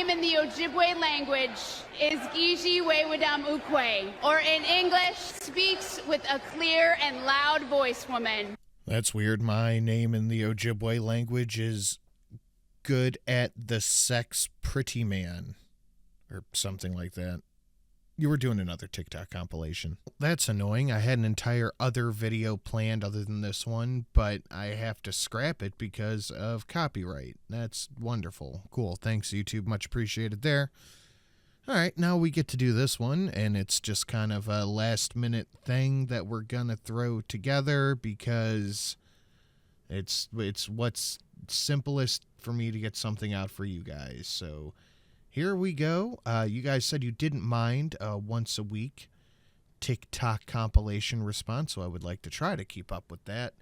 name in the Ojibwe language is Gigi Wewadam Ukwe, or in English, speaks with a clear and loud voice, woman. That's weird. My name in the Ojibwe language is good at the sex pretty man, or something like that. You were doing another TikTok compilation. That's annoying. I had an entire other video planned other than this one, but I have to scrap it because of copyright. That's wonderful. Cool. Thanks, YouTube. Much appreciated there. All right, now we get to do this one, and it's just kind of a last-minute thing that we're going to throw together because it's what's simplest for me to get something out for you guys. So here we go. You guys said you didn't mind once a week TikTok compilation response, so I would like to try to keep up with that.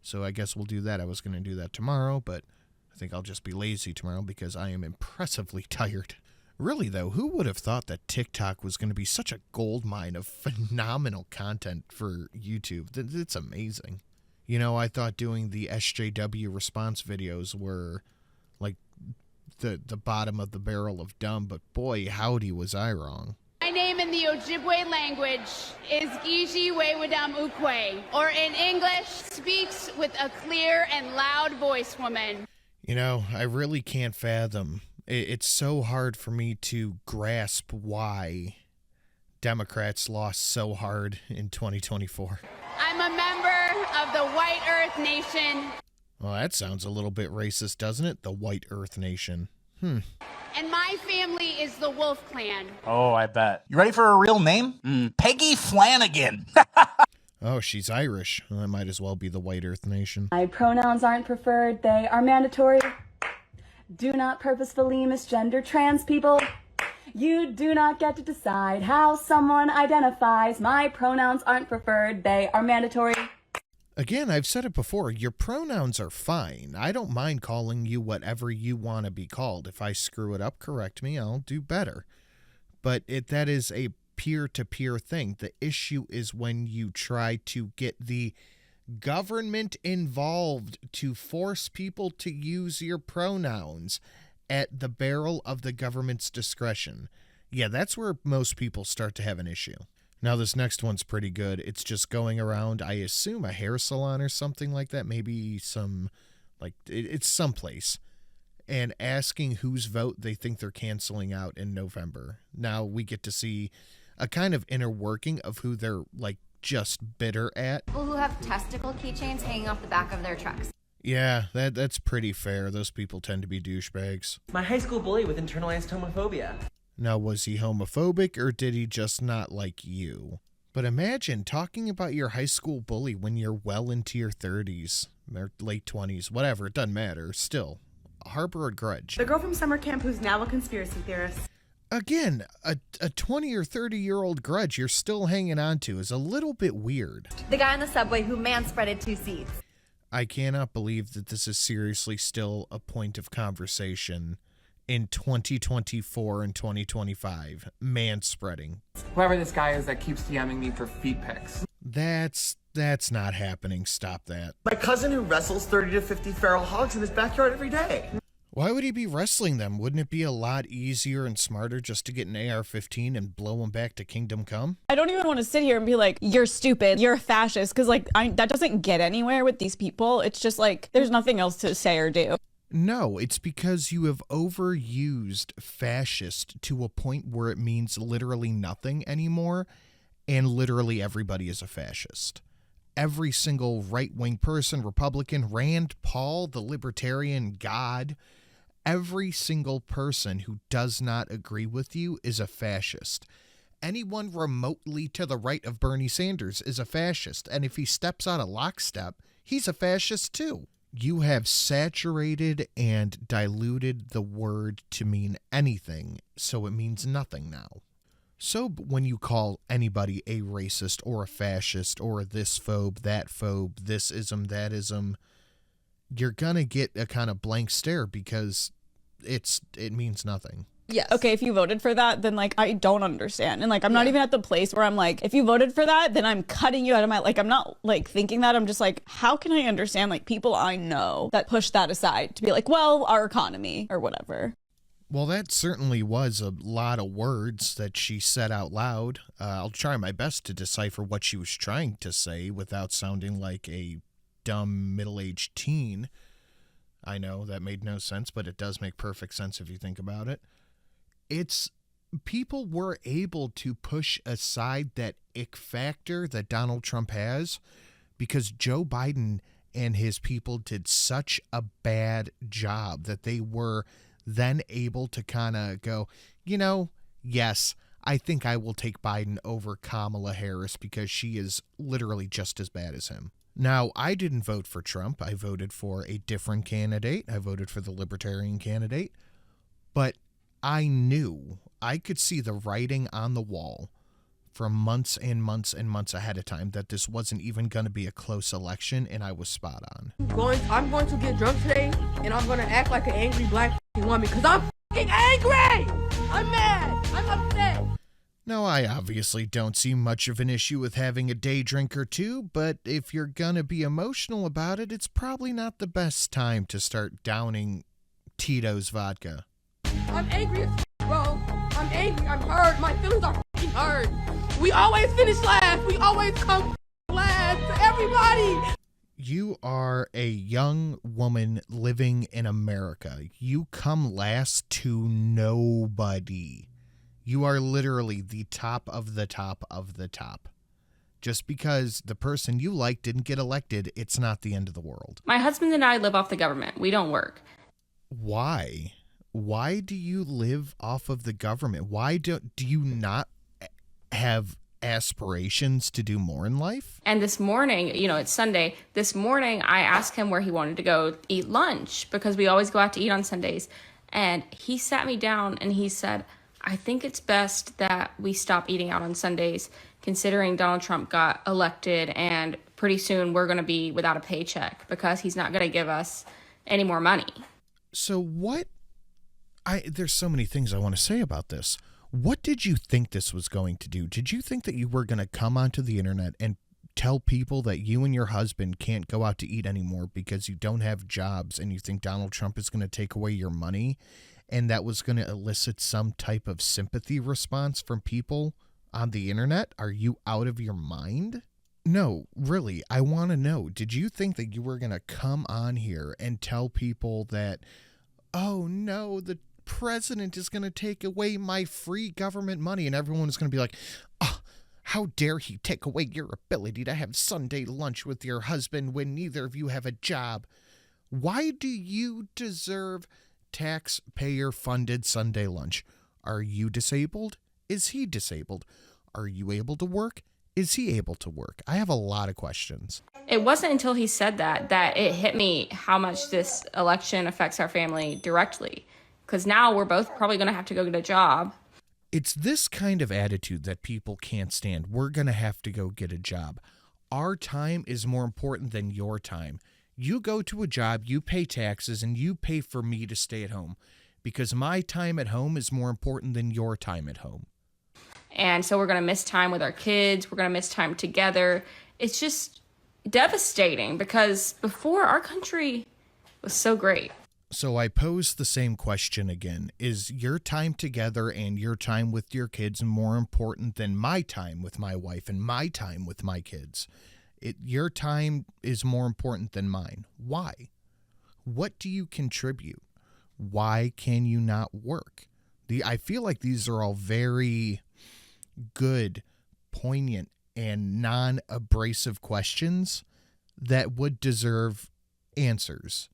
So I guess we'll do that. I was going to do that tomorrow, but I think I'll just be lazy tomorrow because I am impressively tired. Really, though, who would have thought that TikTok was going to be such a goldmine of phenomenal content for YouTube? It's amazing. You know, I thought doing the SJW response videos were like the bottom of the barrel of dumb, but boy, howdy was I wrong. My name in the Ojibwe language is Gigi Wewadam Ukwe, or in English, speaks with a clear and loud voice, woman. You know, I really can't fathom. It's so hard for me to grasp why Democrats lost so hard in 2024. I'm a member of the White Earth Nation. Well, that sounds a little bit racist, doesn't it? The White Earth Nation. And my family is the Wolf Clan. Oh, I bet. You ready for a real name? Peggy Flanagan. Oh, she's Irish. Well, that might as well be the White Earth Nation. My pronouns aren't preferred, they are mandatory. Do not purposefully misgender trans people. You do not get to decide how someone identifies. My pronouns aren't preferred, they are mandatory. Again, I've said it before, your pronouns are fine. I don't mind calling you whatever you want to be called. If I screw it up, correct me, I'll do better. But that is a peer-to-peer thing. The issue is when you try to get the government involved to force people to use your pronouns at the barrel of the government's discretion. Yeah, that's where most people start to have an issue. Now, this next one's pretty good. It's just going around, I assume, a hair salon or something like that. Maybe some, it's someplace. And asking whose vote they think they're canceling out in November. Now, we get to see a kind of inner working of who they're, just bitter at. People who have testicle keychains hanging off the back of their trucks. Yeah, that's pretty fair. Those people tend to be douchebags. My high school bully with internalized homophobia. Now, was he homophobic or did he just not like you? But imagine talking about your high school bully when you're well into your 30s, or late 20s, whatever, it doesn't matter. Still, harbor a grudge. The girl from summer camp who's now a conspiracy theorist. Again, a 20 or 30-year-old grudge you're still hanging on to is a little bit weird. The guy on the subway who manspreaded 2 seats. I cannot believe that this is seriously still a point of conversation in 2024 and 2025. Manspreading. Whoever this guy is that keeps DMing me for feet pics. That's not happening. Stop that. My cousin who wrestles 30 to 50 feral hogs in his backyard every day. Why would he be wrestling them? Wouldn't it be a lot easier and smarter just to get an AR-15 and blow them back to Kingdom Come? I don't even want to sit here and be like, you're stupid, you're a fascist, because that doesn't get anywhere with these people. It's just there's nothing else to say or do. No, it's because you have overused fascist to a point where it means literally nothing anymore, and literally everybody is a fascist. Every single right-wing person, Republican, Rand Paul, the libertarian god, every single person who does not agree with you is a fascist. Anyone remotely to the right of Bernie Sanders is a fascist, and if he steps out of lockstep, he's a fascist too. You have saturated and diluted the word to mean anything, so it means nothing now. So when you call anybody a racist or a fascist or a this phobe, that phobe, this ism, that ism, you're gonna get a kind of blank stare because it means nothing. Yes. Okay, if you voted for that, then I don't understand. And I'm not even at the place where I'm if you voted for that, then I'm cutting you out of my, I'm not thinking that. I'm just how can I understand people I know that push that aside to be well, our economy or whatever. Well, that certainly was a lot of words that she said out loud. I'll try my best to decipher what she was trying to say without sounding like a dumb middle-aged teen. I know that made no sense, but it does make perfect sense if you think about it. It's people were able to push aside that ick factor that Donald Trump has because Joe Biden and his people did such a bad job that they were then able to kind of go, yes, I think I will take Biden over Kamala Harris because she is literally just as bad as him. Now, I didn't vote for Trump. I voted for a different candidate. I voted for the Libertarian candidate. But I knew, I could see the writing on the wall for months and months and months ahead of time that this wasn't even going to be a close election, and I was spot on. I'm going to get drunk today, and I'm going to act like an angry black woman because I'm fucking angry! I'm mad! I'm upset! Now, I obviously don't see much of an issue with having a day drink or two, but if you're gonna be emotional about it, it's probably not the best time to start downing Tito's vodka. I'm angry as bro. I'm angry. I'm hurt. My feelings are fucking hurt. We always finish last. We always come last to everybody. You are a young woman living in America. You come last to nobody. You are literally the top of the top of the top. Just because the person you like didn't get elected, it's not the end of the world. My husband and I live off the government. We don't work. Why? Why do you live off of the government? Why do you not have aspirations to do more in life? And this morning, it's Sunday. This morning, I asked him where he wanted to go eat lunch because we always go out to eat on Sundays. And he sat me down and he said, I think it's best that we stop eating out on Sundays, considering Donald Trump got elected and pretty soon we're going to be without a paycheck because he's not going to give us any more money. So there's so many things I want to say about this. What did you think this was going to do? Did you think that you were going to come onto the internet and tell people that you and your husband can't go out to eat anymore because you don't have jobs and you think Donald Trump is going to take away your money, and that was going to elicit some type of sympathy response from people on the internet? Are you out of your mind? No, really, I want to know. Did you think that you were going to come on here and tell people that, oh no, the president is going to take away my free government money, and everyone is going to be like, oh, how dare he take away your ability to have Sunday lunch with your husband when neither of you have a job? Why do you deserve taxpayer-funded Sunday lunch? Are you disabled? Is he disabled? Are you able to work? Is he able to work? I have a lot of questions. It wasn't until he said that it hit me how much this election affects our family directly. Because now we're both probably going to have to go get a job. It's this kind of attitude that people can't stand. We're going to have to go get a job. Our time is more important than your time. You go to a job, you pay taxes, and you pay for me to stay at home. Because my time at home is more important than your time at home. And so we're going to miss time with our kids. We're going to miss time together. It's just devastating because before our country was so great. So I pose the same question again. Is your time together and your time with your kids more important than my time with my wife and my time with my kids? Your time is more important than mine. Why? What do you contribute? Why can you not work? I feel like these are all very good, poignant, and non-abrasive questions that would deserve answers.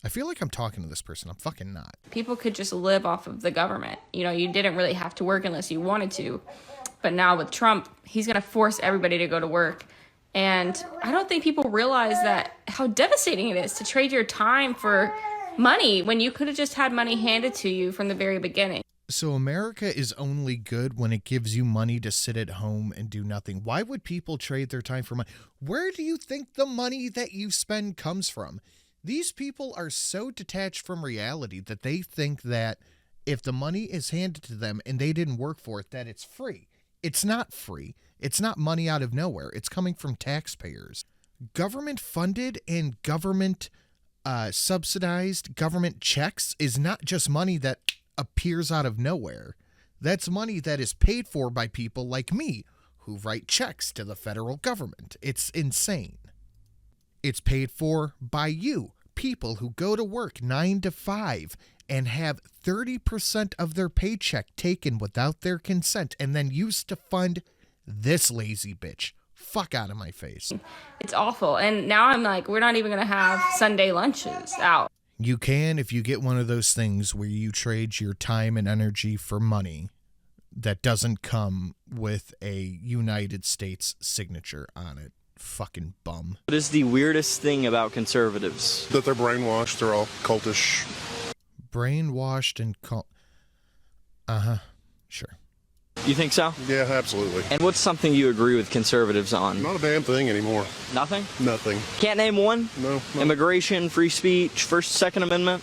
I feel like I'm talking to this person. I'm fucking not. People could just live off of the government. You didn't really have to work unless you wanted to. But now with Trump, he's going to force everybody to go to work. And I don't think people realize how devastating it is to trade your time for money when you could have just had money handed to you from the very beginning. So America is only good when it gives you money to sit at home and do nothing. Why would people trade their time for money? Where do you think the money that you spend comes from? These people are so detached from reality that they think that if the money is handed to them and they didn't work for it, that it's free. It's not free. It's not money out of nowhere. It's coming from taxpayers. Government funded and government subsidized government checks is not just money that appears out of nowhere. That's money that is paid for by people like me who write checks to the federal government. It's insane. It's paid for by you, people who go to work 9 to 5 and have 30% of their paycheck taken without their consent and then used to fund this lazy bitch. Fuck out of my face. It's awful. And now I'm like, we're not even going to have Sunday lunches out. You can if you get one of those things where you trade your time and energy for money that doesn't come with a United States signature on it. Fucking bum. What is the weirdest thing about conservatives? That they're brainwashed, they're all cultish. Brainwashed and Uh-huh. Sure. You think so? Yeah, absolutely. And what's something you agree with conservatives on? Not a damn thing anymore. Nothing? Nothing. Can't name one? No. Immigration, free speech, First, Second Amendment?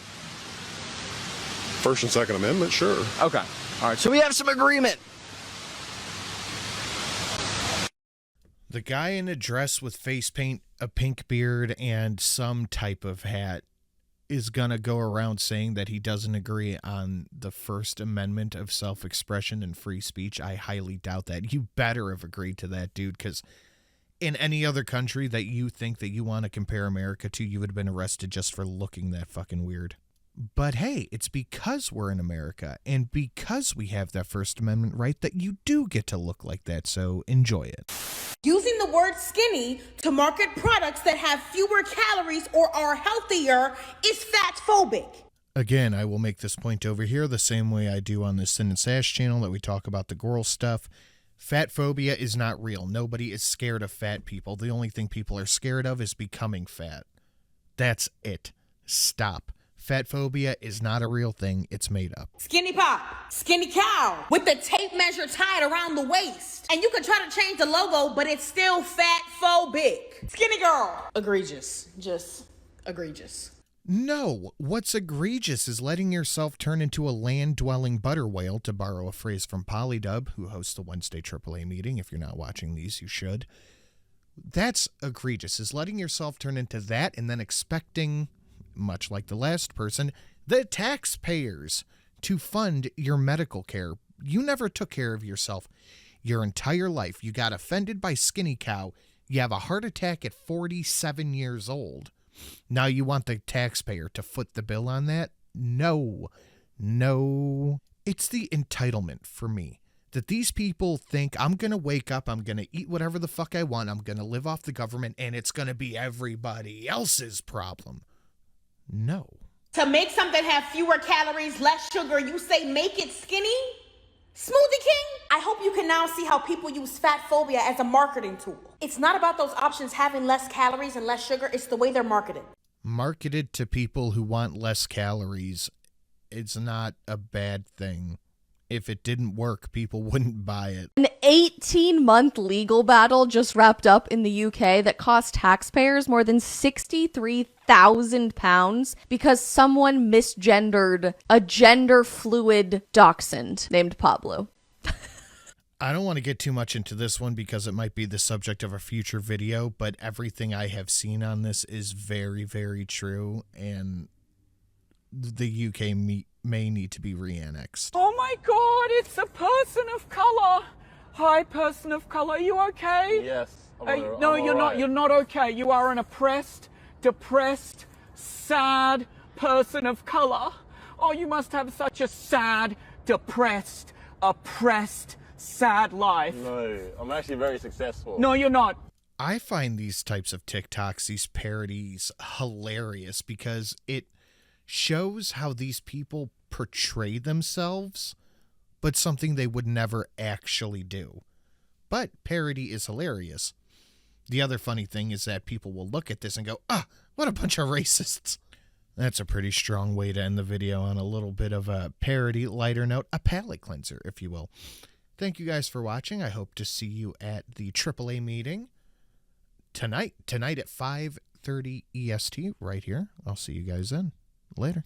First and Second Amendment, sure. Okay. All right, so we have some agreement. The guy in a dress with face paint, a pink beard, and some type of hat is gonna go around saying that he doesn't agree on the First Amendment of self-expression and free speech. I highly doubt that. You better have agreed to that, dude, because in any other country that you think that you want to compare America to, you would have been arrested just for looking that fucking weird. But hey, it's because we're in America and because we have that First Amendment right that you do get to look like that, so enjoy it. Using the word skinny to market products that have fewer calories or are healthier is fatphobic. Again, I will make this point over here the same way I do on the Sin and Sash channel that we talk about the Gorl stuff. Fat phobia is not real. Nobody is scared of fat people. The only thing people are scared of is becoming fat. That's it. Stop. Fat phobia is not a real thing. It's made up. Skinny pop, skinny cow, with the tape measure tied around the waist. And you can try to change the logo, but it's still fat phobic. Skinny girl. Egregious. Just egregious. No, what's egregious is letting yourself turn into a land-dwelling butter whale, to borrow a phrase from Polydub, who hosts the Wednesday AAA meeting. If you're not watching these, you should. That's egregious, is letting yourself turn into that and then expecting, much like the last person, the taxpayers to fund your medical care. You never took care of yourself your entire life. You got offended by Skinny Cow. You have a heart attack at 47 years old. Now you want the taxpayer to foot the bill on that? No. It's the entitlement for me that these people think I'm going to wake up, I'm going to eat whatever the fuck I want, I'm going to live off the government, and it's going to be everybody else's problem. No. To make something have fewer calories, less sugar, you say make it skinny? Smoothie King? I hope you can now see how people use fat phobia as a marketing tool. It's not about those options having less calories and less sugar, it's the way they're marketed. Marketed to people who want less calories, it's not a bad thing. If it didn't work, people wouldn't buy it. An 18-month legal battle just wrapped up in the UK that cost taxpayers more than £63,000 because someone misgendered a gender-fluid dachshund named Pablo. I don't want to get too much into this one because it might be the subject of a future video, but everything I have seen on this is very, very true, and the UK may need to be re-annexed. Oh my God, it's a person of color. Hi, person of color, you okay? Yes. No, you're not. You're not okay. You are an oppressed, depressed, sad person of color. Oh, you must have such a sad, depressed, oppressed, sad life. No, I'm actually very successful. No, you're not. I find these types of TikToks, these parodies, hilarious because it shows how these people portray themselves, but something they would never actually do. But parody is hilarious. The other funny thing is that people will look at this and go, what a bunch of racists. That's a pretty strong way to end the video on a little bit of a parody, lighter note, a palate cleanser, if you will. Thank you guys for watching. I hope to see you at the AAA meeting tonight at 5:30 EST right here. I'll see you guys then. Later.